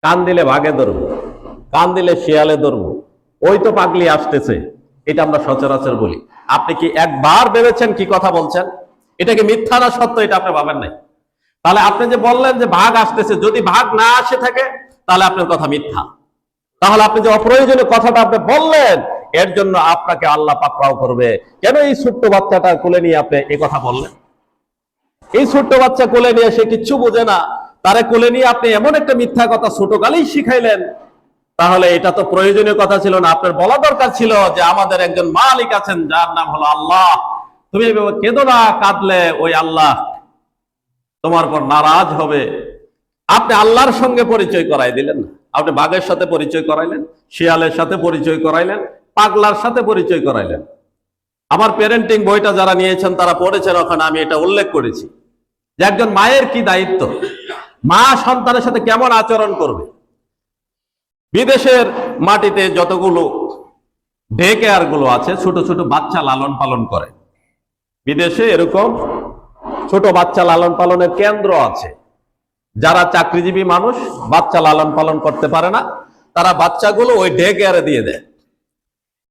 কান দিলে বাঘে ধরবো, কান দিলে শিয়ালে ধরবো, ওই তো পাগলি আসতেছে, এটা আমরা সচরাচর বলি। আপনি কি একবার ভেবেছেন কি কথা বলছেন? এটা কি মিথ্যা না সত্য? এটা আপনি ভাবেন নাই। তাহলে আপনি যে বললেন যে বাঘ আসতেছে, যদি বাঘ না আসে থাকে তাহলে আপনার কথা মিথ্যা। তাহলে আপনি যে অপ্রয়োজনীয় কথাটা আপনি বললেন, এর জন্য আপনাকে আল্লাহ পাকড়াও করবে। কেন এই ছোট্ট বাচ্চাটা কোলে নিয়ে আপনি এই কথা বললেন? এই ছোট্ট বাচ্চা কোলে নিয়ে, সে কিচ্ছু বোঝে না, তারে কোলে নিয়ে আপনি এমন একটা মিথ্যা কথা ছোটকালেই শিখাইলেন। তাহলে এটা তো প্রয়োজনীয় কথা ছিল না। আপনার বলা দরকার ছিল যে আমাদের একজন মালিক আছেন যার নাম হলো আল্লাহ। তুমি কেঁদো না, কাঁদলে ওই আল্লাহ তোমার পর নারাজ হবে। আপনি আল্লাহর সঙ্গে পরিচয় করাই দিলেন না, আপনি বাঘের সাথে পরিচয় করাইলেন, শিয়ালের সাথে পরিচয় করাইলেন, পাগলার সাথে পরিচয় করাইলেন। আমার প্যারেন্টিং বইটা যারা নিয়েছেন তারা পড়েছেন, ওখানে আমি এটা উল্লেখ করেছি যে একজন মায়ের কি দায়িত্ব, মা সন্তানের সাথে কেমন আচরণ করবে। বিদেশের মাটিতে যতগুলো ডে কেয়ার গুলো আছে, ছোট ছোট বাচ্চা লালন পালন করে, বিদেশে এরকম ছোট বাচ্চা লালন পালনের কেন্দ্র আছে। যারা চাকরিজীবী মানুষ, বাচ্চা লালন পালন করতে পারে না, তারা বাচ্চাগুলো ওই ডে কেয়ারে দিয়ে দেয়।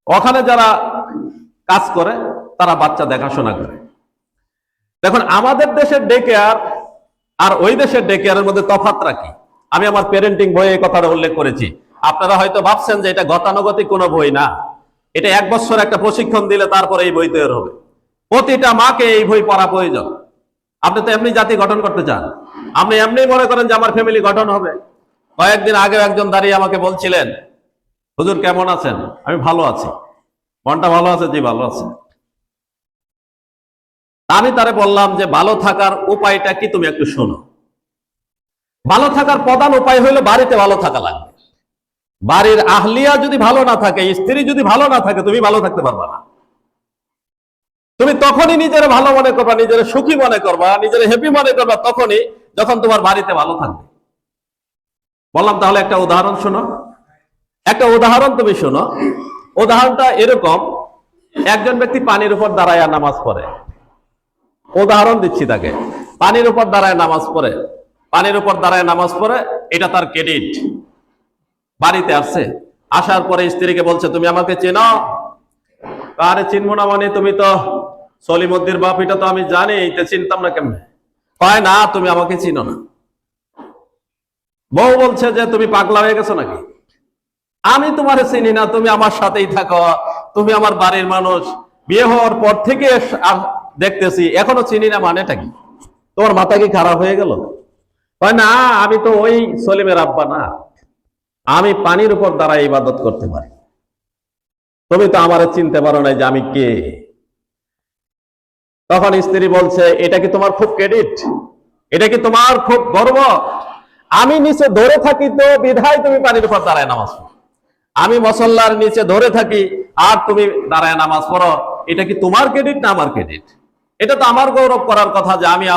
ওখানে যারা কাজ করে তারা বাচ্চা দেখাশোনা করে। দেখুন, আমাদের দেশের ডে কেয়ার আর ওই দেশের ডে কেয়ারের মধ্যে তফাৎটা কি? আমি আমার প্যারেন্টিং বইয়ে এই কথাটা উল্লেখ করেছি। আপনারা হয়তো ভাবছেন যে এটা গতানুগতিক কোনো বই না, এটা 1 বছর একটা প্রশিক্ষণ দিলে তারপরে এই বই তৈরি হবে। প্রতিটা মাকে এই বই পড়া প্রয়োজন। আপনি তো এমনি জাতি গঠন করতে চান, আপনি এমনি মনে করেন যে আমার ফ্যামিলি গঠন হবে। কয়েকদিন আগে একজন দাঁড়িয়ে আমাকে বলছিলেন, হুজুর কেমন আছেন? আমি ভালো আছি। মনটা ভালো আছে? জি ভালো আছে। আমি তারে বললাম যে ভালো থাকার উপায়টা কি তুমি একটু শোনো। ভালো থাকার প্রধান উপায় হলো বাড়িতে ভালো থাকা লাগবে। বাড়ির আহলিয়া যদি ভালো না থাকে, স্ত্রী যদি ভালো না থাকে, তুমি ভালো থাকতে পারবা না। তুমি তখনই নিজের ভালো মনে করবা, নিজের সুখী মনে করবা, নিজের হ্যাপি মনে করবা তখনই যখন তোমার বাড়িতে ভালো থাকবে। বললাম তাহলে একটা উদাহরণ শোনো, একটা উদাহরণ তুমি শোনো। উদাহরণটা এরকম, একজন ব্যক্তি পানির উপর দাঁড়ায় নামাজ পড়ে। উদাহরণ দিচ্ছি তাকে, পানির উপর দাঁড়ায় নামাজ পড়ে, পানির উপর দাঁড়ায় নামাজ পড়ে, এটা তার ক্রেডিট। বাড়িতে আসছে, আসার পরে স্ত্রীকে বলছে তুমি আমাকে চেনো? আরে চিনবো না মানে, তুমি তো সলিমুদ্দির বাপ, এটা তো আমি জানি, এটা চিনতাম না কেমনে? কয় না, তুমি আমাকে চিনো না। বউ বলছে যে তুমি পাগলা হয়ে গেছো নাকি? আমি তোমারে চিনি না, তুমি আমার সাথেই থাকো, তুমি আমার বাড়ির মানুষ, বিয়ে হওয়ার পর থেকে দেখতেছি, এখনো চিনি না, মানেটা কি? তোমার মাথা কি খারাপ হয়ে গেল? কয় না, আমি তো ওই সলিমের আব্বা না, আমি পানির উপর দাঁড়ায় ইবাদত করতে পারি, তুমি তো আমারে চিনতে পারো না যে আমি কে। তখন স্ত্রী বলছে, এটা কি তোমার খুব ক্রেডিট? এটা কি তোমার খুব গর্ব? আমি নিচে ধরে থাকি তো বিধায় তুমি পানির উপর দাঁড়ায় নামাজ পড়ো, আমি মসল্লার নিচে ধরে থাকি আর তুমি দাঁড়ায় নামাজ পড়ো, এটা কি তোমার ক্রেডিট না আমার ক্রেডিট? এটা তো আমার গৌরব করার কথা যে আমি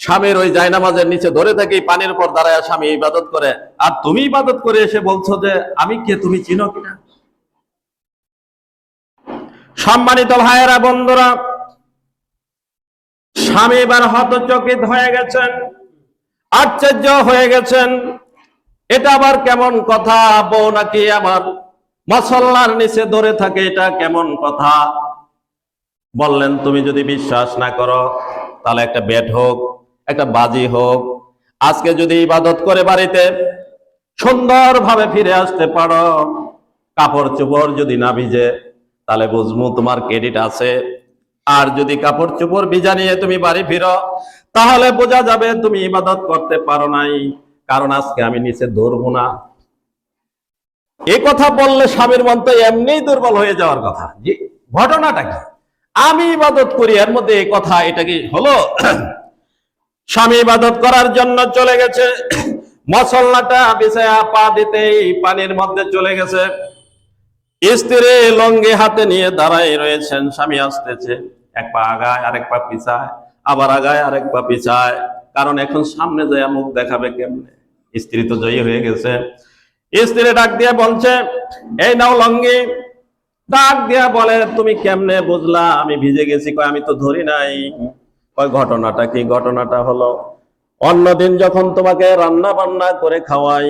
স্বামীর ওই জায়নামাজের নিচে ধরে থাকি, পানির উপর দাঁড়ায় স্বামী ইবাদত করে, আর তুমি ইবাদত করে এসে বলছো যে আমি কে, তুমি চিনো কিনা? সম্মানিত ভাইয়েরা, বন্ধুরা, স্বামী এবার হতচকিত হয়ে গেছেন, আশ্চর্য হয়ে গেছেন। এটা আবার কেমন কথা? বউ নাকি আমার মসল্লার নিচে ধরে থাকে, এটা কেমন কথা? বললেন তুমি যদি বিশ্বাস না করো তাহলে একটা ব্যাট হোক, একটা বাজি হোক, আজকে যদি ইবাদত করে বাড়িতে সুন্দরভাবে ফিরে আসতে পারো, কাপড় চোপড় যদি না ভিজে, তাহলে বুঝবো তোমার ক্রেডিট আছে। আর যদি কাপড় চোপড় ভিজা নিয়ে তুমি বাড়ি ফিরো, তাহলে বোঝা যাবে তুমি ইবাদত করতে পারো নাই, কারণ আজকে আমি নিচে ধরবো না। এই কথা বললে স্বামীর মন তো এমনিই দুর্বল হয়ে যাওয়ার কথা। যে ঘটনাটা কি? আমি ইবাদত করি, এর মধ্যে এই কথা, এটা কি হলো? স্বামী ইবাদত করার জন্য চলে গেছে, মসল্লাটা বিছায়া পা দিতেই পানির মধ্যে চলে গেছে। স্ত্রী লঙ্গি হাতে নিয়ে দাঁড়ায় রয়েছেন, স্বামী আসতেছে, এক পা আগায় আরেক পা পিছায়, আবার আগায় আরেক পা পিছায়, কারণ এখন সামনে যায় মুখ দেখাবে কেমনে? স্ত্রী তো জয়ী হয়ে গেছে। স্ত্রী ডাক দিয়ে বলছে, এই নাও লঙ্গি। ডাক দিয়া বলে, তুমি কেমনে বুঝলা আমি ভিজে গেছি? কয় আমি তো ধরি নাই। কয় ঘটনাটা কি? ঘটনাটা হলো অন্যদিন যখন তোমাকে রান্না বান্না করে খাওয়াই,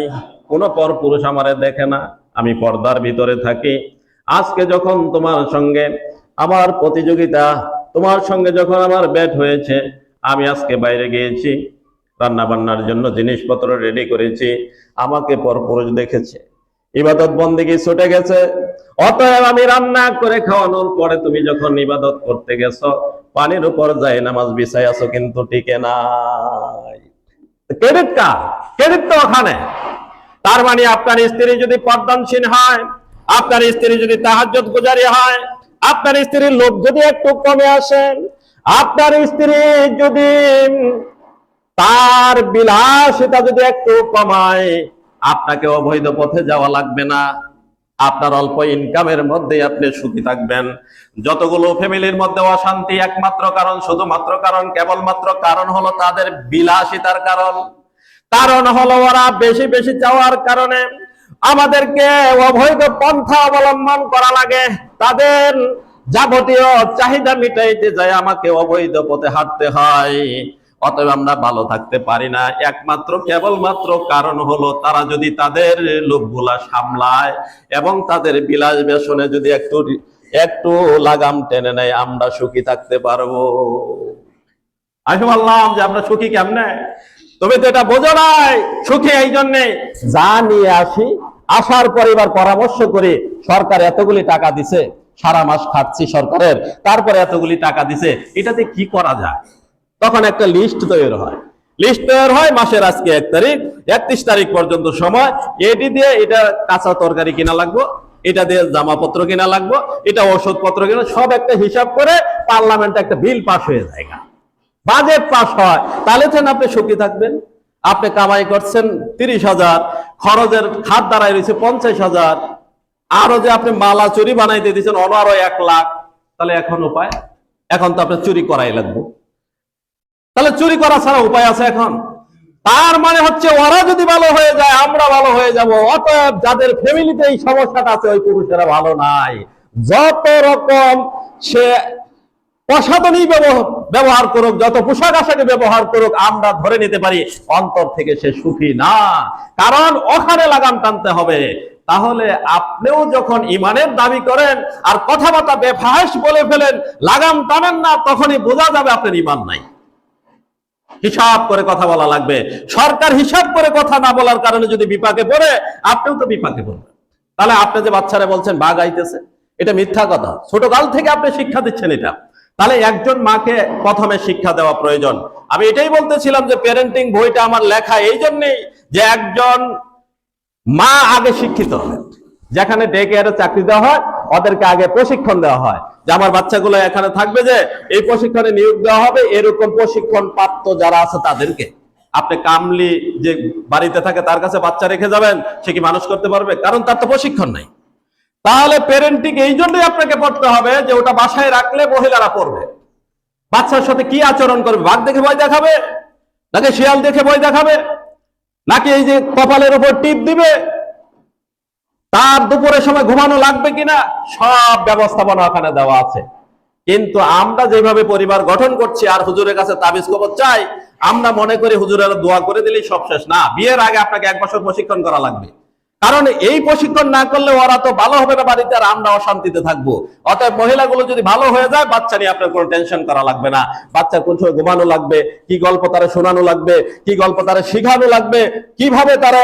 কোনো পর পুরুষ আমারে দেখে না, আমি পর্দার ভিতরে থাকি। আজকে যখন তোমার সঙ্গে আমার প্রতিযোগিতা, তোমার সঙ্গে যখন আমার ব্যাট হয়েছে, আমি আজকে বাইরে গিয়েছি, রান্না বান্নার জন্য জিনিসপত্র রেডি করেছি, আমাকে পর পুরুষ দেখেছে, ইবাদত বন্দেগী ছুটে গেছে। অতএব আমি রান্না করে খাওয়ানোর পরে তুমি যখন ইবাদত করতে গেছো, পানির উপর যায় নামাজ বিছাই আছো, কিন্তু টিকে নাই। ক্রেডিট কার? ক্রেডিট তো ওখানে। তার মানে আপনার স্ত্রী যদি পর্দানশীল হয়, আপনার স্ত্রী যদি তাহাজ্জুদ গুজারি হয়, আপনার স্ত্রীর লোভ যদি একটু কমে আসে, আপনার স্ত্রী যদি তার বিলাসিতা যদি একটু কমায়, আপনাকে অবৈধ পথে যাওয়া লাগবে না, আপনার অল্প ইনকামের মধ্যে আপনি সুখী থাকবেন। যতগুলো ফ্যামিলির মধ্যে অশান্তি, একমাত্র কারণ, শুধুমাত্র কারণ, কেবলমাত্র কারণ হলো তাদের বিলাসিতার কারণ। কারণ হলো ওরা বেশি বেশি চাওয়ার কারণে আমাদেরকে অবৈধ পন্থা অবলম্বন করা লাগে। তাদের যাবতীয় চাহিদা মিটাইতে যায় আমাকে অবৈধ পথে হাঁটতে হয়। অতএব আমরা ভালো থাকতে পারি না, একমাত্র কেবলমাত্র কারণ হলো তারা যদি তাদের লোভগুলা সামলায় এবং তাদের বিলাস ব্যসনে যদি একটু একটু লাগাম টেনে নেয়, আমরা সুখী থাকতে পারবো। আমি বললাম যে আমরা সুখী কেমনে? তুমি তো এটা বোঝো নাই। সুখী এই জন্যে, যা নিয়ে আসি, আসার পর এবার পরামর্শ করি, সরকার এতগুলি টাকা দিছে, সারা মাস খাচ্ছি সরকারের, তারপরে এতগুলি টাকা দিছে, এটাতে কি করা যায়? তখন একটা লিস্ট তৈরি হয়। লিস্ট তৈরি হয় মাসের আজকে 1 তারিখ, 31 তারিখ পর্যন্ত সময়, এটি দিয়ে এটা কাঁচা তরকারি কিনা লাগবো, এটা দিয়ে জামাপত্র কিনা লাগবো, এটা ওষুধপত্র কিনা, সব একটা হিসাব করে পার্লামেন্টে একটা বিল পাস হয়ে যায়, বাজেট পাস হয়। তাহলে আপনি সুখী থাকবেন। আপনি কামাই করছেন 30,000, খরচের খাত দাঁড়ায় রয়েছে 50,000, আরো যে আপনি মালা চুরি বানাইতে দিচ্ছেন আরো 1 লাখ, তাহলে এখন উপায়? এখন তো আপনি চুরি করাই লাগবে। তাহলে চুরি করা ছাড়া উপায় আছে এখন? তার মানে হচ্ছে ওরা যদি ভালো হয়ে যায়, আমরা ভালো হয়ে যাব। অতএব যাদের ফ্যামিলিতে এই সমস্যাটা আছে, ওই পুরুষেরা ভালো নাই। যত রকম সে প্রসাধনী ব্যবহার করুক, যত পোশাক আশাকে ব্যবহার করুক, আমরা ধরে নিতে পারি অন্তর থেকে সে সুখী না। কারণ ওখানে লাগাম টানতে হবে। তাহলে আপনিও যখন ইমানের দাবি করেন আর কথাবার্তা বেফাহেস বলে ফেলেন, লাগাম টানেন না, তখনই বোঝা যাবে আপনার ইমান নাই। হিসাব করে কথা বলা লাগবে। সরকার হিসাব করে কথা না বলার কারণে যদি বিপাকে পড়ে, আপনিও তো বিপাকে পড়বেন। তাহলে আপনি যে বাচ্চারা বলছেন বাঘ আইতেছে, এটা মিথ্যা কথা। ছোটকাল থেকে আপনি শিক্ষা দিচ্ছেন এটা। তাহলে একজন মাকে প্রথমে শিক্ষা দেওয়া প্রয়োজন। আমি এটাই বলতেছিলাম যে প্যারেন্টিং বইটা আমার লেখা এই জন্যই যে একজন মা আগে শিক্ষিত হয়। যেখানে ডে কেয়ারে চাকরি দেওয়া হয়, ওদেরকে আগে প্রশিক্ষণ দেওয়া হয় যে আমার বাচ্চাগুলো এখানে থাকবে, যে এই প্রশিক্ষণে নিয়োগ দেওয়া হবে, এরকম প্রশিক্ষণ প্রাপ্ত যারা আছে তাদেরকে। আপনি কামলি যে বাড়িতে থাকে তার কাছে বাচ্চা রেখে যাবেন, সে কি মানুষ করতে পারবে? কারণ তার তো প্রশিক্ষণ নাই। তাহলে প্যারেন্টিং এই জন্যই আপনাকে পড়তে হবে যে ওটা বাসায় রাখলে মহিলারা পড়বে। বাচ্চার সাথে কি আচরণ করবে? বাঘ দেখে ভয় দেখাবে, নাকি শিয়াল দেখে ভয় দেখাবে, নাকি এই যে কপালের উপর টিপ দিবে, তার দুপুরের সময় ঘুমানো লাগবে কিনা, সব ব্যবস্থাপনা ওখানে দেওয়া আছে। কিন্তু আমরা যেভাবে পরিবার গঠন করছি আর হুজুরের কাছে তাবিজ কবজ চাই, আমরা মনে করি হুজুরের দোয়া করে দিলেই সব শেষ। না, বিয়ের আগে আপনাকে 1 বছর প্রশিক্ষণ করা লাগবে। কারণ এই প্রশিক্ষণ না করলে ওরা তো ভালো হবে না বাড়িতে, আর আমরা অশান্তিতে থাকবো। অতএব মহিলাগুলো যদি ভালো হয়ে যায়, বাচ্চা নিয়ে আপনার কোনো টেনশন করা লাগবে না। বাচ্চা কোন সময় ঘুমানো লাগবে, কি গল্প তারা শোনানো লাগবে, কি গল্প তারা শিখানো লাগবে, কিভাবে তারা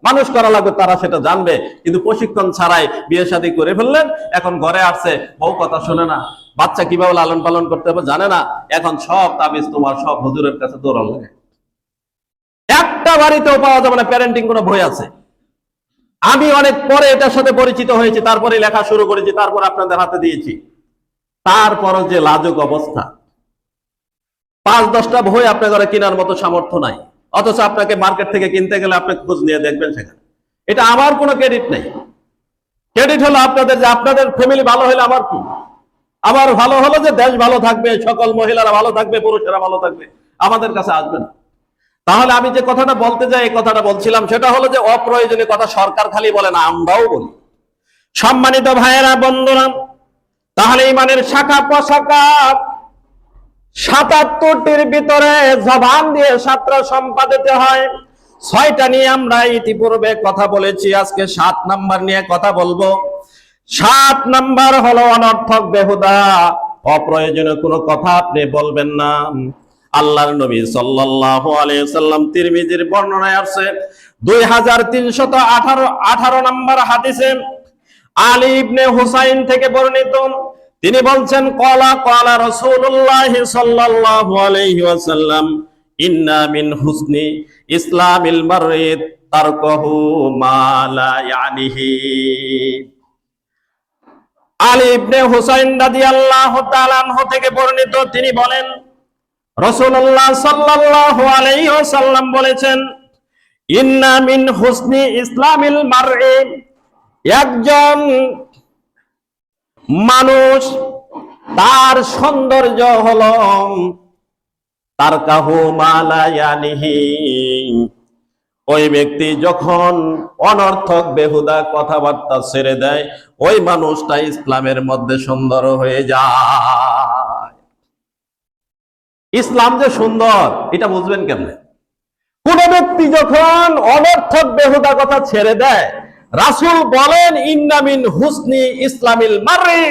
মানুষ করা লাগবে, তারা সেটা জানবে। কিন্তু প্রশিক্ষণ ছাড়াই বিয়ে শাদী করে ফেললেন, এখন ঘরে আসছে, বউ কথা শোনে না, বাচ্চা কিভাবে লালন পালন করতে হবে জানে না, এখন সব তাবিজ তোমার সব হুজুরের কাছে দৌড়ানো লাগে। একটা বাড়িতেও পাওয়া যাবে না প্যারেন্টিং কোনো বই আছে। আমি অনেক পরে এটার সাথে পরিচিত হয়েছি, তারপরে লেখা শুরু করেছি, তারপর আপনাদের হাতে দিয়েছি। তারপরও যে লাজুক অবস্থা, 5-10টা বই আপনার ঘরে কেনার মতো সামর্থ্য নাই, অথচ আপনাকে মার্কেট থেকে কিনতে গেলে আপনি খোঁজ নিয়ে দেখবেন সেখানে। এটা আমার কোনো ক্রেডিট নেই। ক্রেডিট হলো আপনাদের, যে আপনাদের ফ্যামিলি ভালো হলে আমার কি? আমার ভালো হলো যে দেশ ভালো থাকবে, সকল মহিলারা ভালো থাকবে, পুরুষেরা ভালো থাকবে, আমাদের কাছে আসবে না। তাহলে আমি যে কথাটা বলতে যাই, এই কথাটা বলছিলাম, সেটা হলো যে অপ্রয়োজনীয় কথা সরকার খালি বলে না, আমরাও বলি। সম্মানিত ভাইয়েরা, বন্ধুরা, তাহলে ইমানের শাখা প্রশাখা ৭৭টির ভিতরে জবান দিয়ে ৭টা সম্পাদিত হয়। ৬টা নিয়ে আমরা ইতিপূর্বে কথা বলেছি, আজকে ৭ নাম্বার নিয়ে কথা বলবো। ৭ নাম্বার হলো অনর্থক বেহুদা অপ্রয়োজনীয় কোনো কথা আপনি বলবেন না। আল্লাহর নবী সাল্লাল্লাহু আলাইহি ওয়াসাল্লাম তিরমিজির বর্ণনায় আছে 2318 নম্বর হাদিসে আলী ইবনে হুসাইন থেকে বর্ণিত, তিনি বলছেন ক্বালা ক্বালা রাসূলুল্লাহ সাল্লাল্লাহু আলাইহি ওয়াসাল্লাম ইন্না মিন হুসনি ইসলামিল মারই তারকুহু মা লা ইয়ানিহি। আলী ইবনে হুসাইন রাদিয়াল্লাহু তাআলা আনহু থেকে বর্ণিত, তিনি বলেন রাসূলুল্লাহ সাল্লাল্লাহু আলাইহি ওয়াসাল্লাম বলেছেন ইন্না মিন হুসনি ইসলামিল মারই, একজন মানুষ তার সৌন্দর্য হলো তারকাহু মা লা ইয়ানিহি, ওই ব্যক্তি যখন অনর্থক বেহুদা কথাবার্তা ছেড়ে দেয় ওই মানুষটা ইসলামের মধ্যে সুন্দর হয়ে যায়। ইসলাম যে সুন্দর এটা বুঝবেন কেমনে? কোন ব্যক্তি যখন অনর্থক বেহুদা কথা ছেড়ে দেয়, রাসূল বলেন ইন্না মিন হুসনি ইসলামিল মারই,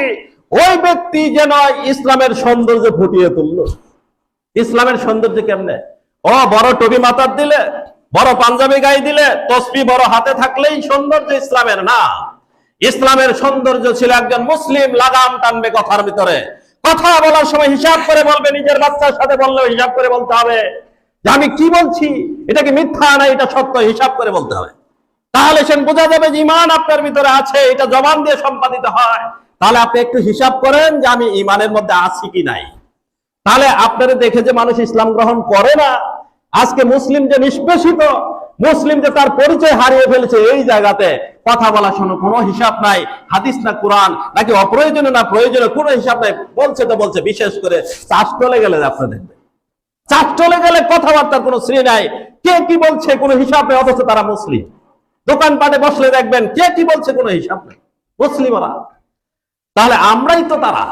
ওই ব্যক্তি যেন ইসলামের সৌন্দর্য ফুটিয়ে তুলল। ইসলামের সৌন্দর্য কেমনে? ও বড় টুপি মাথার দিলে, বড় পাঞ্জাবি গায়ে দিলে, তসবিহ বড় হাতে থাকলেই সৌন্দর্য ইসলামের না। ইসলামের সৌন্দর্য ছিল একজন মুসলিম লাগাম টানবে কথার ভিতরে, কথা বলার সময় হিসাব করে বলবে, নিজের বাচ্চার সাথে বললেও হিসাব করে বলতে হবে যে আমি কি বলছি, এটা কি মিথ্যা না এটা সত্য, হিসাব করে বলতে হবে। তাহলে সে বোঝা যাবে যে ঈমান আপনার ভিতরে আছে, এটা জবান দিয়ে সম্পাদিত হয়। তাহলে আপনি একটু হিসাব করেন যে আমি ঈমানের মধ্যে আছি কি নাই। তাহলে আপনারা দেখে যে মানুষ ইসলাম গ্রহণ করে না, আজকে মুসলিম যে নিষ্পেষিত, মুসলিম যে তার পরিচয় হারিয়ে ফেলেছে, এই জায়গাতে কথা বলার শোনো কোনো হিসাব নাই, হাদিস না কোরআন নাকি অপ্রয়োজনীয় না প্রয়োজনীয় কোনো হিসাব নাই, বলছে তো বলছে। বিশেষ করে চাষ চলে গেলে আপনি দেখবেন, চাষ চলে গেলে কথাবার্তার কোনো শ্রী নাই, কে কি বলছে কোনো হিসাব নেই, অথচ তারা মুসলিম। দোকানপাটে বসলে দেখবেন কে কি বলছে কোনো হিসাব নেই, মুসলিম ওরা। তাহলে আমরাই তো তারা,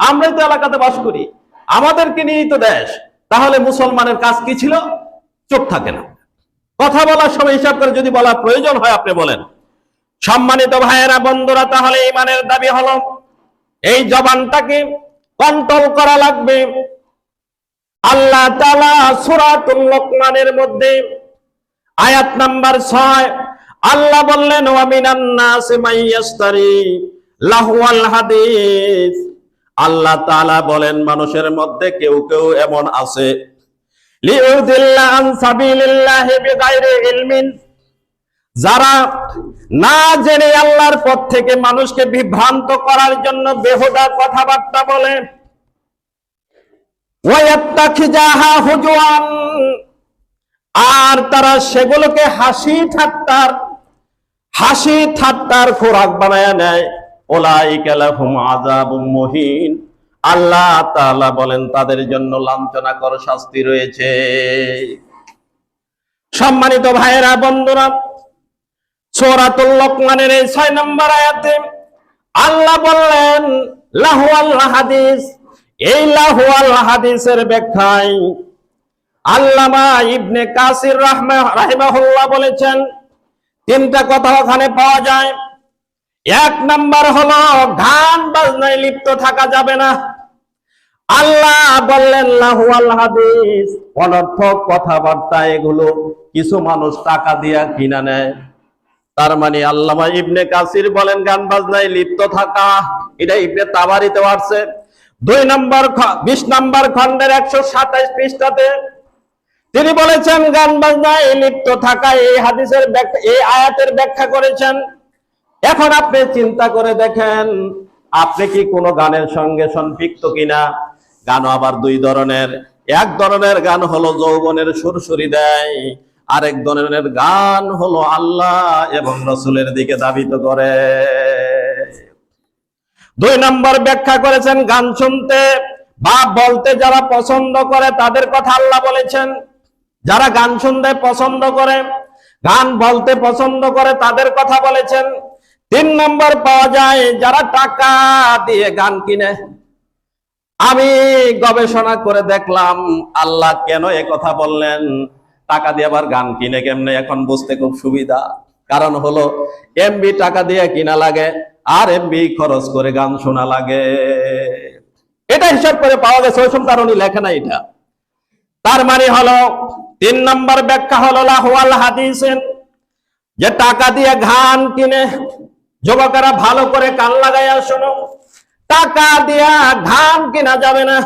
আমরাই তো এলাকাতে বাস করি, আমাদেরকে নিয়েই তো দেশ। তাহলে মুসলমানের কাজ কি ছিল? চুপ থাকে না, কথা বলার সময় হিসাব করে যদি বলার প্রয়োজন হয় আপনি বলেন। সম্মানিত ভাইয়েরা বন্ধুরা, তাহলে ঈমানের দাবি হলো এই জবানটাকে কন্ট্রোল করা লাগবে। আল্লাহ তাআলা সূরাতুল লোকমানের মধ্যে আয়াত নাম্বার 6 আল্লাহ বললেন ওয়া মিনান নাসি মাইয়াশতারি লাহওয়াল হাদিস। আল্লাহ তাআলা বলেন মানুষের মধ্যে কেউ কেউ এমন আছে লিউদিল্লা আন সাবিলিল্লাহি বিগাইরি ইলমিন, যারা না জেনে আল্লাহর পথ থেকে মানুষকে বিভ্রান্ত করার জন্য বেহুদা কথাবার্তা বলে। ওয়ায়াত্তাখিজাহা হুজওয়ান, আর তারা সেগুলোকে হাসি ঠাট্টার খোরাক বানায় নেয়। উলাইকা লাহুম আযাবুম মুহিন, আল্লাহ তাআলা বলেন তাদের জন্য লাঞ্ছনাকর শাস্তি রয়েছে। সম্মানিত ভাইয়েরা বন্ধুরা, সূরাতুল লোকমানের এই 6 নম্বর আয়াতে আল্লাহ বললেন লাহওয়াল হাদিস। এই লাহওয়াল হাদিসের ব্যাখ্যায় আল্লামা ইবনে কাসির রাহিমাহুল্লাহ বলেছেন 3টা কথা ওখানে পাওয়া যায়। 1 নাম্বার হলো গান বাজনায় লিপ্ত থাকা যাবে না। আল্লাহ বললেন লাহওয়াল হাদিস, অনর্থক কথাবার্তা, এগুলো কিছু মানুষ টাকা দিয়া কিনা নেয়। তার মানে আল্লামা ইবনে কাসির বলেন গান বাজনায় লিপ্ত থাকা, এটা ইবনে তাবারিতে আছে 2 নম্বর 20 নম্বর খণ্ডের 127 পৃষ্ঠাতে তিনি বলেছেন গান বাজনায় লিপ্ত থাকা। এই হাদিসের ব্যাখ্যা, এই আয়াতের ব্যাখ্যা করেছেন। এখন আপনি চিন্তা করে দেখেন আপনি কি কোনো গানের সঙ্গে সম্পৃক্ত কিনা। গানও আবার 2 ধরনের। এক ধরনের গান হলো যৌবনের সুরসুরি দেয়, আরেক ধরনের গান হলো আল্লাহ এবং রাসূলের দিকে ধাবিত করে। 2 নম্বর ব্যাখ্যা করেছেন গান শুনতে বা বলতে যারা পছন্দ করে তাদের কথা আল্লাহ বলেছেন। যারা গান শুনতে পছন্দ করে, গান বলতে পছন্দ করে তাদের কথা বলেছেন। 3 নম্বর পাওয়া যায় যারা টাকা দিয়ে গান কিনে। আমি গবেষণা করে দেখলাম আল্লাহ কেন এ কথা বললেন, টাকা দিয়ে আবার গান কিনে কেমনে, এখন বুঝতে খুব সুবিধা। কারণ হলো এমবি টাকা দিয়ে কিনা লাগে, আর এমবি খরচ করে গান শোনা লাগে। এটা হিসাব করে পাওয়া গেছে, ওই সব কারণে লেখে না এটা। তার মানে হলো 3 নম্বর ব্যাখ্যা হলো লাহওয়াল হাদিসের, যে টাকা দিয়ে গান কিনে, যুবকেরা ভালো করে কান লাগাইয়া শোনো, টাকা দিয়া গান কিনা যাবে না।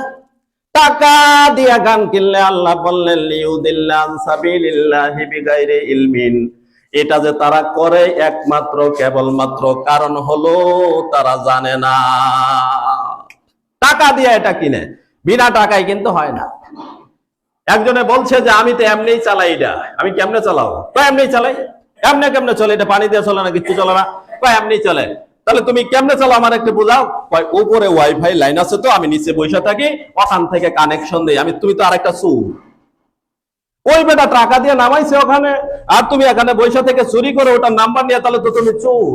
টাকা দিয়া গান কিনলে আল্লাহ বললেন লিউদিল্লা আন সাবিলিল্লাহি বিগাইরি ইলমিন, এটা যে তারা করে একমাত্র কেবলমাত্র কারণ হলো তারা জানে না। টাকা দিয়া এটা কিনে, বিনা টাকায় কিন্তু হয় না। একজনে বলছে যে আমি তো এমনিই চালাই, এটা আমি কেমনে চালাবো? এমনি চালাই। এমনি কেমনে চলে? এটা পানি দিয়ে চলে না, কিছু চলে না, এমনি চলে। তাহলে তুমি কেমনে চালাও আমার একটু বোঝাও। উপরে ওয়াইফাই লাইন আছে, তো আমি নিচে বসে থাকি, ওখান থেকে কানেকশন দেই আমি। তুমি তো আরেকটা চুর। ওই বেটা টাকা দিয়ে নামাইছে ওখানে, আর তুমি এখানে বসে থেকে চুরি করে ওটার নাম্বার নিয়ে, তাহলে তো তুমি চোর।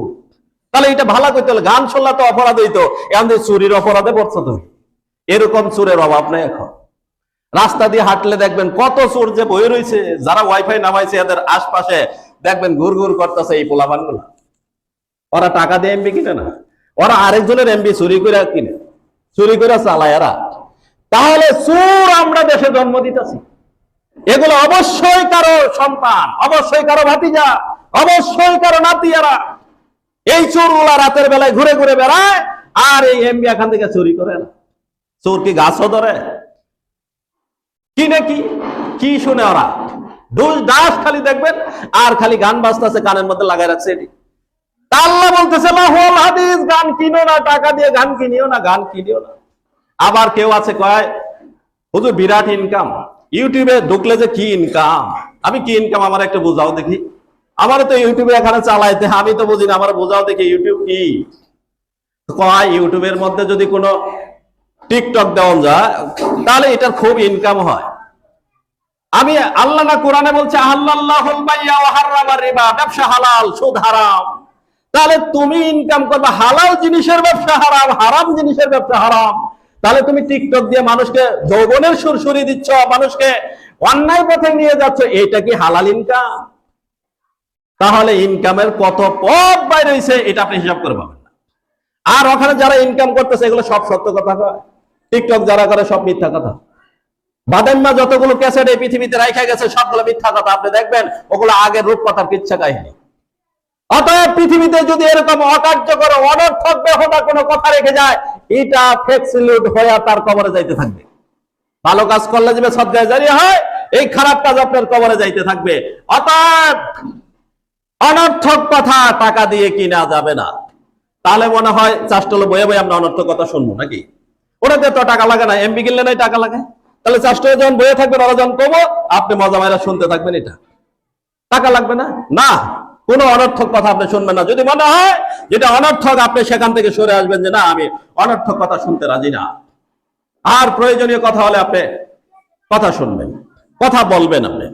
তাহলে এটা ভালো করতে হলে গান শুনলা তো অপরাধ হইতো, এখন চুরির অপরাধে পড়ছো তুমি। এরকম চোরের অভাব নেই এখন। রাস্তা দিয়ে হাঁটলে দেখবেন কত চোর যে বয়ে রয়েছে, যারা ওয়াইফাই নামাইছে এদের আশপাশে দেখবেন ঘুর ঘুর করতেছে এই পোলাপান গুলা। ওরা টাকা দিয়ে এমবি কিনে না, ওরা আরেকজনের এমবি চুরি করে কিনে, চুরি করে চালায় এরা। তাহলে চোর আমরা দেশে জন্ম দিতেছি। এগুলো অবশ্যই কারো সন্তান, অবশ্যই কারো ভাতিজা, অবশ্যই কারো নাতিয়ারা। এই চোরগুলা রাতের বেলায় ঘুরে ঘুরে বেড়ায়, আর এই এমবি এখান থেকে চুরি করে না। চোর কি গাছও ধরে? কি নাকি কি শুনে ওরা দুল দাস খালি দেখবেন, আর খালি গান বাজতেছে কানের মধ্যে লাগাই রাখছে। এটি আল্লাহ বলতেছে লাহুল হাদিস, গান কিনো না, টাকা দিয়ে গান কিনিও না, গান কিনিও না। আবার কেউ আছে কয় হুজুর বিরাট ইনকাম, ইউটিউবে ঢুকলে যে কি ইনকাম। আমি কি ইনকাম আমার একটু বোঝাও দেখি। আমার তো ইউটিউবে এখানে চালাইতে আমি তো বুঝি না, আমার বোঝাও দেখি ইউটিউব কি। কয় ইউটিউবের মধ্যে যদি কোনো টিকটক দেওয়া যায় তাহলে এটার খুব ইনকাম হয়। আমি আল্লাহ না কোরআনে বলছে আল্লাহুল বাইয়া ওয়া হারামার রিবা, ব্যবসা হালাল সুদ হারাম। তাহলে তুমি ইনকাম করবে, হালাল জিনিসের ব্যবসা হারাম, হারাম জিনিসের ব্যবসা হারাম। তাহলে তুমি টিকটক দিয়ে মানুষকে যৌবনের সুরসুরি দিচ্ছ, মানুষকে অন্যায় পথে নিয়ে যাচ্ছ, এটা কি হালাল ইনকাম? তাহলে ইনকামের কত পথ বাইরে হয়েছে এটা আপনি হিসাব করে পাবেন না। আর ওখানে যারা ইনকাম করতেছে এগুলো সব সত্য কথা কয়, টিকটক যারা করে সব মিথ্যা কথা। বাদাম্মা যতগুলো ক্যাসেট এই পৃথিবীতে রাখা গেছে সবগুলো মিথ্যা কথা। আপনি দেখবেন ওগুলো আগের রূপকথার কিচ্ছা কাহিনী। অতএব পৃথিবীতে যদি এরকম অকার্যকর অনর্থক বেহুদা কোনো কথা রেখে যায়, এটা ফেক সিলিউট হয়ে তার কবরে যাইতে থাকবে। ভালো কাজ করলে যে সদকায়ে জারিয়া হয়, এই খারাপ কাজ আপনার কবরে যাইতে থাকবে। অতএব অনর্থক কথা টাকা দিয়ে কিনা যাবে না। তাহলে মনে হয় চাষটলো বয়ে বয়ে আমরা অনর্থক কথা শুনবো নাকি? ওনাদের তো টাকা লাগে না, এমবি কিনলে নাই টাকা লাগে। তাহলে চাষটলো যখন বয়ে থাকবেন, ওরা যখন কমো আপনি মজা মাইরা শুনতে থাকবেন, এটা টাকা লাগবে না। না, কোনো অনর্থক কথা আপনি শুনবেন না। যদি মনে হয় যেটা অনর্থক, আপনি সেখান থেকে সরে আসবেন যে না আমি অনর্থক কথা শুনতে রাজি না। আর প্রয়োজনীয় কথা হলে আপনি কথা শুনবেন, কথা বলবেন আপনি।